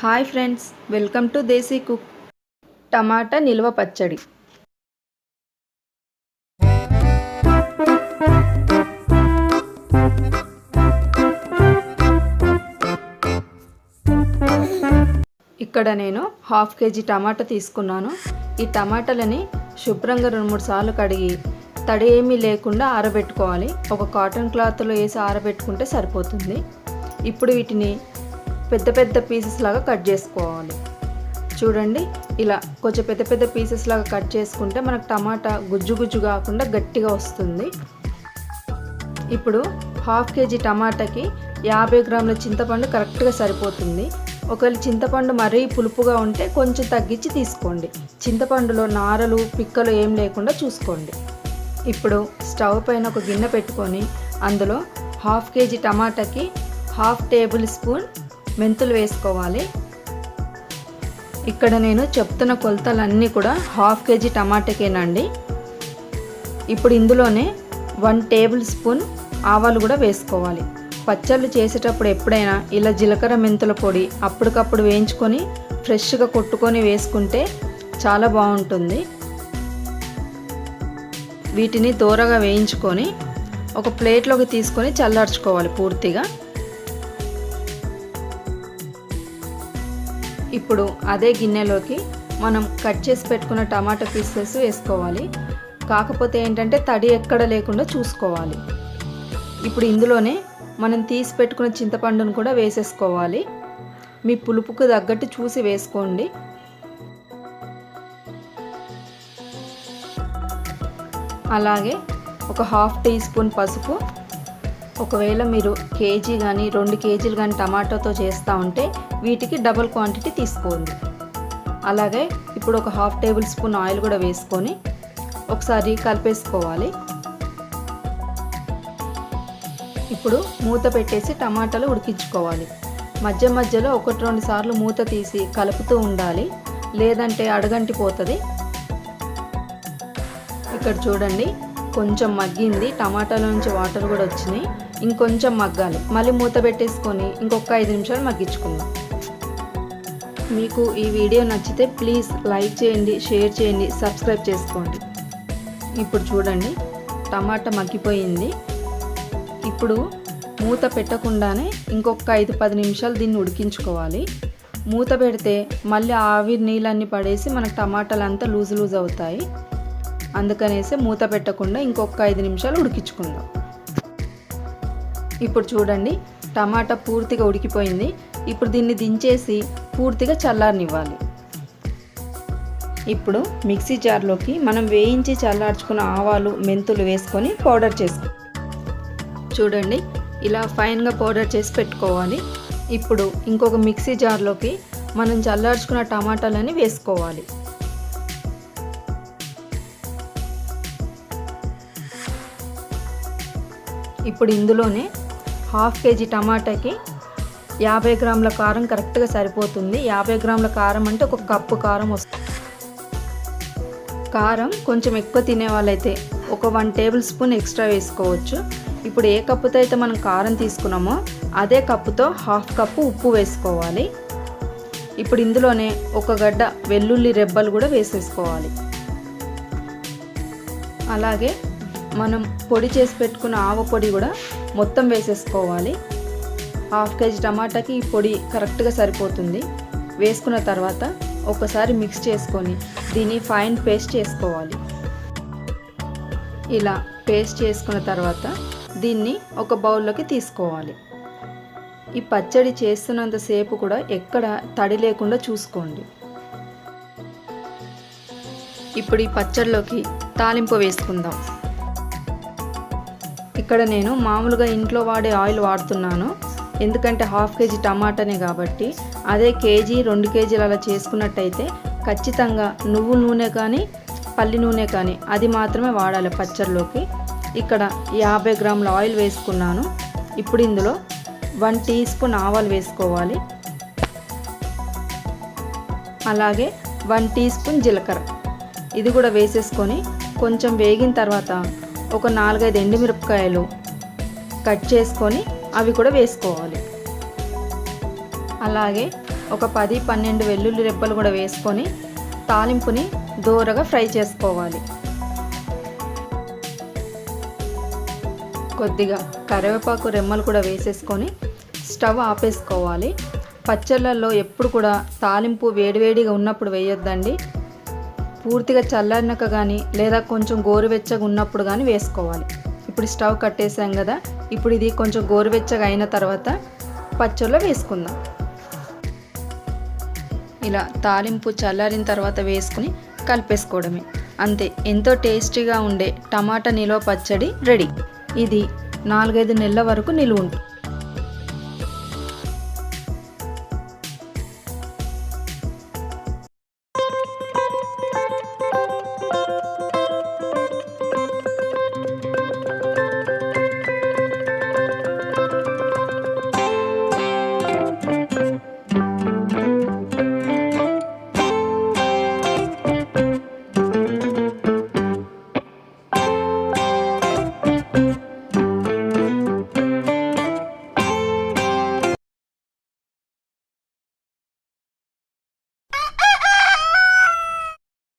Hi friends, welcome to Desi Cook. Tomato నిల్వ పచ్చడి. ఇక్కడ నేను 1/2 kg టమాటా తీసుకున్నాను. ఈ టమాటాలని శుభ్రంగా 2-3 సార్లు కడిగి తడి ఏమీ లేకుండా ఆరబెట్టుకోవాలి. ఒక కాటన్ క్లాత్లో వేసి ఆరబెట్టుకుంటే సరిపోతుంది. ఇప్పుడు వీటిని పెద్ద పెద్ద పీసెస్ లాగా కట్ చేసుకోవాలి. చూడండి, ఇలా కొంచెం పెద్ద పెద్ద పీసెస్ లాగా కట్ చేసుకుంటే మనకు టమాటా గుజ్జు గుజ్జు కాకుండా గట్టిగా వస్తుంది. ఇప్పుడు 1/2 kg టమాటాకి 50 గ్రాముల చింతపండు కరెక్ట్గా సరిపోతుంది. ఒకవేళ చింతపండు మరీ పులుపుగా ఉంటే కొంచెం తగ్గించి తీసుకోండి. చింతపండులో నారలు పిక్కలు ఏం లేకుండా చూసుకోండి. ఇప్పుడు స్టవ్ పైన ఒక గిన్నె పెట్టుకొని అందులో 1/2 kg టమాటాకి 1/2 టేబుల్ స్పూన్ మెంతులు వేసుకోవాలి. ఇక్కడ నేను చెప్తున్న కొలతలన్నీ కూడా 1/2 kg టమాటాకేనండి. ఇప్పుడు ఇందులోనే 1 టేబుల్ స్పూన్ ఆవాలు కూడా వేసుకోవాలి. పచ్చళ్ళు చేసేటప్పుడు ఎప్పుడైనా ఇలా జీలకర్ర మెంతుల పొడి అప్పటికప్పుడు వేయించుకొని ఫ్రెష్గా కొట్టుకొని వేసుకుంటే చాలా బాగుంటుంది. వీటిని దూరగా వేయించుకొని ఒక ప్లేట్లోకి తీసుకొని చల్లార్చుకోవాలి పూర్తిగా. ఇప్పుడు అదే గిన్నెలోకి మనం కట్ చేసి పెట్టుకున్న టమాటా పీసెస్ వేసుకోవాలి. కాకపోతే ఏంటంటే తడి ఎక్కడ లేకుండా చూసుకోవాలి. ఇప్పుడు ఇందులోనే మనం తీసి పెట్టుకున్న చింతపండును కూడా వేసేసుకోవాలి. మీ పులుపుకు తగ్గట్టు చూసి వేసుకోండి. అలాగే ఒక 1/2 టీ స్పూన్ పసుపు. ఒకవేళ మీరు కేజీ కానీ 2 kgలు కానీ టమాటోతో చేస్తూ ఉంటే వీటికి డబుల్ క్వాంటిటీ తీసుకోండి. అలాగే ఇప్పుడు ఒక 1/2 టేబుల్ స్పూన్ ఆయిల్ కూడా వేసుకొని ఒకసారి కలిపేసుకోవాలి. ఇప్పుడు మూత పెట్టేసి టమాటాలు ఉడికించుకోవాలి. మధ్య మధ్యలో 1-2 సార్లు మూత తీసి కలుపుతూ ఉండాలి, లేదంటే అడుగంటిపోతుంది. ఇక్కడ చూడండి, కొంచెం మగ్గింది, టమాటాలో నుంచి వాటర్ కూడా వచ్చినాయి. ఇంకొంచెం మగ్గాలి. మళ్ళీ మూత పెట్టేసుకొని ఇంకొక 5 నిమిషాలు మగ్గించుకుందాం. మీకు ఈ వీడియో నచ్చితే ప్లీజ్ లైక్ చేయండి, షేర్ చేయండి, సబ్స్క్రైబ్ చేసుకోండి. ఇప్పుడు చూడండి, టమాటా మగ్గిపోయింది. ఇప్పుడు మూత పెట్టకుండానే ఇంకొక 5-10 నిమిషాలు దీన్ని ఉడికించుకోవాలి. మూత పెడితే మళ్ళీ ఆవిరి నీళ్ళన్నీ పడేసి మనకు టమాటాలు అంతా లూజ్ అవుతాయి. అందుకనేసి మూత పెట్టకుండా ఇంకొక 5 నిమిషాలు ఉడికించుకుందాం. ఇప్పుడు చూడండి, టమాటా పూర్తిగా ఉడికిపోయింది. ఇప్పుడు దీన్ని దించేసి పూర్తిగా చల్లారనివ్వాలి. ఇప్పుడు మిక్సీ జార్లోకి మనం వేయించి చల్లార్చుకున్న ఆవాలు మెంతులు వేసుకొని పౌడర్ చేసుకో. చూడండి, ఇలా ఫైన్గా పౌడర్ చేసి పెట్టుకోవాలి. ఇప్పుడు ఇంకొక మిక్సీ జార్లోకి మనం చల్లార్చుకున్న టమాటాలని వేసుకోవాలి. ఇప్పుడు ఇందులోనే 1/2 kg టమాటాకి 50 గ్రాముల కారం కరెక్ట్గా సరిపోతుంది. 50 గ్రాముల కారం అంటే ఒక కప్పు కారం వస్తుంది. కారం కొంచెం ఎక్కువ తినే వాళ్ళైతే ఒక 1 టేబుల్ స్పూన్ ఎక్స్ట్రా వేసుకోవచ్చు. ఇప్పుడు ఏ కప్పుతో అయితే మనం కారం తీసుకున్నామో అదే కప్పుతో 1/2 కప్పు ఉప్పు వేసుకోవాలి. ఇప్పుడు ఇందులోనే ఒక గడ్డ వెల్లుల్లి రెబ్బలు కూడా వేసేసుకోవాలి. అలాగే మనం పొడి చేసి పెట్టుకున్న ఆవ పొడి కూడా మొత్తం వేసేసుకోవాలి. 1/2 kg టమాటాకి ఈ పొడి కరెక్ట్గా సరిపోతుంది. వేసుకున్న తర్వాత ఒకసారి మిక్స్ చేసుకొని దీన్ని ఫైన్ పేస్ట్ చేసుకోవాలి. ఇలా పేస్ట్ చేసుకున్న తర్వాత దీన్ని ఒక బౌల్లోకి తీసుకోవాలి. ఈ పచ్చడి చేస్తున్నంతసేపు కూడా ఎక్కడ తడి లేకుండా చూసుకోండి. ఇప్పుడు ఈ పచ్చడిలోకి తాలింపు వేసుకుందాం. ఇక్కడ నేను మామూలుగా ఇంట్లో వాడే ఆయిల్ వాడుతున్నాను. ఎందుకంటే 1/2 kg టమాటానే కాబట్టి. అదే కేజీ 2 kgలు అలా చేసుకున్నట్టయితే ఖచ్చితంగా నువ్వుల నూనె కానీ పల్లి నూనె కానీ అది మాత్రమే వాడాలి పచ్చడిలోకి. ఇక్కడ 50 గ్రాముల ఆయిల్ వేసుకున్నాను. ఇప్పుడు ఇందులో 1 టీ స్పూన్ ఆవాలు వేసుకోవాలి. అలాగే 1 టీ స్పూన్ జీలకర్ర ఇది కూడా వేసేసుకొని కొంచెం వేగిన తర్వాత ఒక 4-5 ఎండుమిరపకాయలు కట్ చేసుకొని అవి కూడా వేసుకోవాలి. అలాగే ఒక 10-12 వెల్లుల్లి రెబ్బలు కూడా వేసుకొని తాలింపుని దోరగా ఫ్రై చేసుకోవాలి. కొద్దిగా కరివేపాకు రెమ్మలు కూడా వేసేసుకొని స్టవ్ ఆపేసుకోవాలి. పచ్చళ్ళల్లో ఎప్పుడు కూడా తాలింపు వేడివేడిగా ఉన్నప్పుడు వేయొద్దండి. పూర్తిగా చల్లారినాక కానీ లేదా కొంచెం గోరువెచ్చగా ఉన్నప్పుడు కానీ వేసుకోవాలి. ఇప్పుడు స్టవ్ కట్టేసాం కదా, ఇప్పుడు ఇది కొంచెం గోరువెచ్చగా అయిన తర్వాత పచ్చళ్ళలో వేసుకుందాం. ఇలా తాలింపు చల్లారిన తర్వాత వేసుకుని కలిపేసుకోవడమే. అంతే, ఎంతో టేస్టీగా ఉండే టమాటా నిల్వ పచ్చడి రెడీ. ఇది 4-5 నెలల వరకు నిలువ ఉంటుంది.